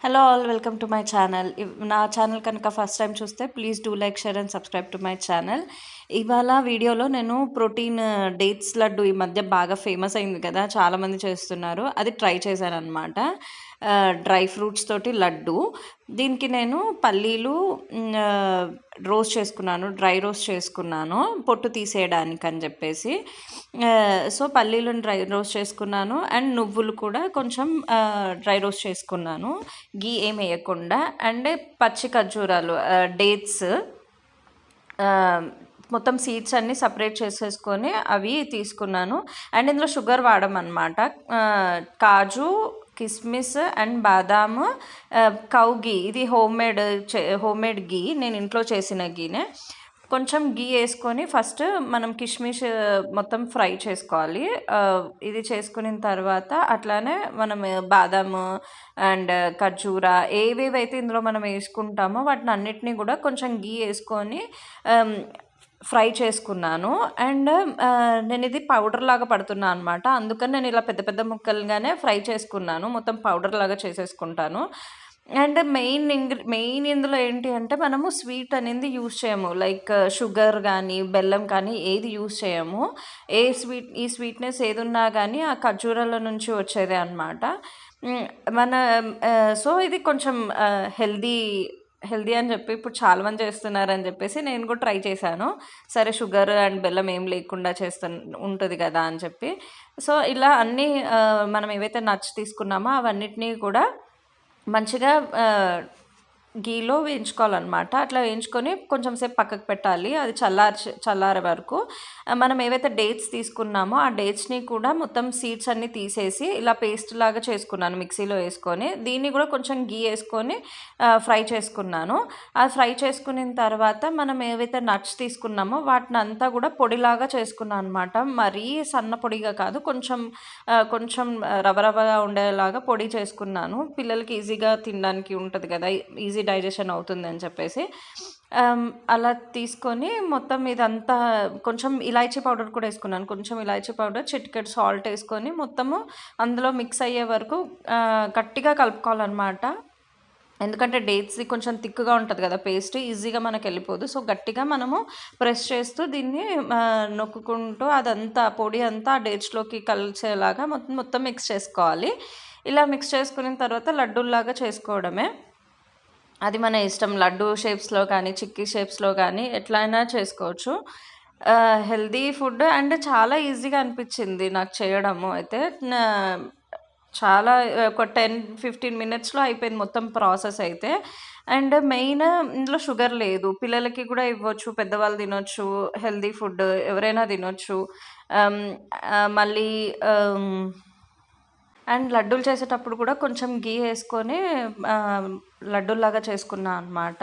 Hello all, welcome to my channel. నా channel కనుక first time చూస్తే please do like, share and subscribe to my channel. ఇవాళ వీడియోలో నేను ప్రోటీన్ డేట్స్ లడ్డు ఈ మధ్య బాగా ఫేమస్ అయింది కదా, చాలామంది చేస్తున్నారు. అది ట్రై చేశాను అనమాట. డ్రై ఫ్రూట్స్ తోటి లడ్డు. దీనికి నేను పల్లీలు రోస్ట్ చేసుకున్నాను, డ్రై రోస్ట్ చేసుకున్నాను పొట్టు తీసేయడానికి అని చెప్పేసి. సో పల్లీలను డ్రై రోస్ట్ చేసుకున్నాను అండ్ నువ్వులు కూడా కొంచెం డ్రై రోస్ట్ చేసుకున్నాను, గీ ఏం వేయకుండా. అండ్ పచ్చి ఖర్జూరాలు, డేట్స్, మొత్తం సీడ్స్ అన్నీ సపరేట్ చేసేసుకొని అవి తీసుకున్నాను. అండ్ ఇందులో షుగర్ వాడమన్నమాట. కాజు, కిస్మిస్ అండ్ బాదాం, కౌ గీ, ఇది హోమ్మేడ్ గీ, నేను ఇంట్లో చేసిన గీనే. కొంచెం గీ వేసుకొని ఫస్ట్ మనం కిస్మిస్ మొత్తం ఫ్రై చేసుకోవాలి. ఇది చేసుకున్న తర్వాత అట్లానే మనం బాదాం అండ్ ఖర్జూర ఏవేవైతే ఇందులో మనం వేసుకుంటామో వాటిని అన్నిటినీ కూడా కొంచెం గీ వేసుకొని ఫ్రై చేసుకున్నాను. అండ్ నేను ఇది పౌడర్ లాగా పడుతున్నాను అనమాట, అందుకని నేను ఇలా పెద్ద పెద్ద ముక్కలుగానే ఫ్రై చేసుకున్నాను, మొత్తం పౌడర్ లాగా చేసేసుకుంటాను. అండ్ మెయిన్ ఇందులో ఏంటి అంటే మనము స్వీట్ అనేది యూజ్ చేయము, లైక్ షుగర్ కానీ బెల్లం కానీ ఏది యూజ్ చేయము. ఈ స్వీట్నెస్ ఏది ఉన్నా కానీ ఆ ఖర్జూరాల నుంచి వచ్చేదే అనమాట. మన సో ఇది కొంచెం హెల్దీ అని చెప్పి ఇప్పుడు చాలామంది చేస్తున్నారని చెప్పేసి నేను కూడా ట్రై చేశాను. సరే షుగర్ అండ్ బెల్లం ఏం లేకుండా ఉంటుంది కదా అని చెప్పి. సో ఇలా అన్నీ మనం ఏవైతే నట్స్ తీసుకున్నామో అవన్నిటినీ కూడా మంచిగా గీలో వేయించుకోవాలన్నమాట. అట్లా వేయించుకొని కొంచెం సేపు పక్కకు పెట్టాలి, అది చల్లారే వరకు. మనం ఏవైతే డేట్స్ తీసుకున్నామో ఆ డేట్స్ని కూడా మొత్తం సీడ్స్ అన్నీ తీసేసి ఇలా పేస్ట్ లాగా చేసుకున్నాను మిక్సీలో వేసుకొని. దీన్ని కూడా కొంచెం గీ వేసుకొని ఫ్రై చేసుకున్నాను. అది ఫ్రై చేసుకున్న తర్వాత మనం ఏవైతే నట్స్ తీసుకున్నామో వాటిని అంతా కూడా పొడిలాగా చేసుకున్నాను అనమాట. మరీ సన్న పొడిగా కాదు, కొంచెం రవరవగా ఉండేలాగా పొడి చేసుకున్నాను. పిల్లలకి ఈజీగా తినడానికి ఉంటుంది కదా, ఈజీ డైజెషన్ అవుతుంది అని చెప్పేసి అలా తీసుకొని మొత్తం ఇదంతా కొంచెం ఇలాచీ పౌడర్ కూడా వేసుకున్నాను. కొంచెం ఇలాచీ పౌడర్, చిటికెడు సాల్ట్ వేసుకొని మొత్తము అందులో మిక్స్ అయ్యే వరకు గట్టిగా కలుపుకోవాలన్నమాట. ఎందుకంటే డేట్స్ది కొంచెం థిక్గా ఉంటుంది కదా పేస్ట్, ఈజీగా మనకు వెళ్ళిపోదు. సో గట్టిగా మనము ప్రెస్ చేస్తూ దీన్ని నొక్కుంటూ అదంతా పొడి అంతా ఆ డేట్స్లోకి కలిసేలాగా మొత్తం మిక్స్ చేసుకోవాలి. ఇలా మిక్స్ చేసుకున్న తర్వాత లడ్డూల్లాగా చేసుకోవడమే. అది మన ఇష్టం, లడ్డు షేప్స్లో కానీ చిక్కీ షేప్స్లో కానీ ఎట్లయినా చేసుకోవచ్చు. హెల్దీ ఫుడ్ అండ్ చాలా ఈజీగా అనిపించింది నాకు చేయడము. అయితే చాలా ఒక 10-15 మినిట్స్లో అయిపోయింది మొత్తం ప్రాసెస్ అయితే. అండ్ మెయిన్ ఇందులో షుగర్ లేదు, పిల్లలకి కూడా ఇవ్వచ్చు, పెద్దవాళ్ళు తినొచ్చు, హెల్దీ ఫుడ్ ఎవరైనా తినొచ్చు. మళ్ళీ అండ్ లడ్డూలు చేసేటప్పుడు కూడా కొంచెం గీ వేసుకొని లడ్డూలాగా చేసుకున్నాను అనమాట.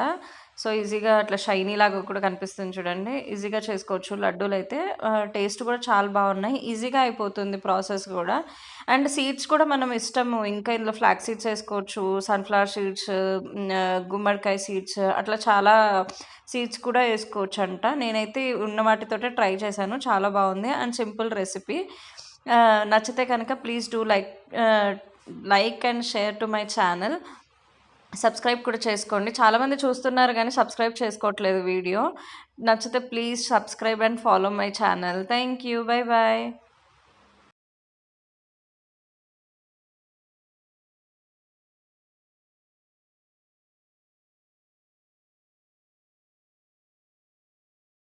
సో ఈజీగా అట్లా షైనీ లాగా కూడా కనిపిస్తుంది చూడండి, ఈజీగా చేసుకోవచ్చు లడ్డూలు అయితే. టేస్ట్ కూడా చాలా బాగున్నాయి, ఈజీగా అయిపోతుంది ప్రాసెస్ కూడా. అండ్ సీడ్స్ కూడా మనం ఇష్టము, ఇంకా ఇందులో ఫ్లాక్ సీడ్స్ వేసుకోవచ్చు, సన్ఫ్లవర్ సీడ్స్, గుమ్మడికాయ సీడ్స్, అట్లా చాలా సీడ్స్ కూడా వేసుకోవచ్చు అంట. నేనైతే ఉన్న వాటితోటే ట్రై చేశాను, చాలా బాగుంది అండ్ సింపుల్ రెసిపీ. నచ్చితే కనుక please do like and share to my channel. Subscribe కూడా చేసుకోండి, చాలామంది చూస్తున్నారు కానీ సబ్స్క్రైబ్ చేసుకోవట్లేదు వీడియో. నచ్చితే please subscribe and follow my channel. Thank you, bye bye.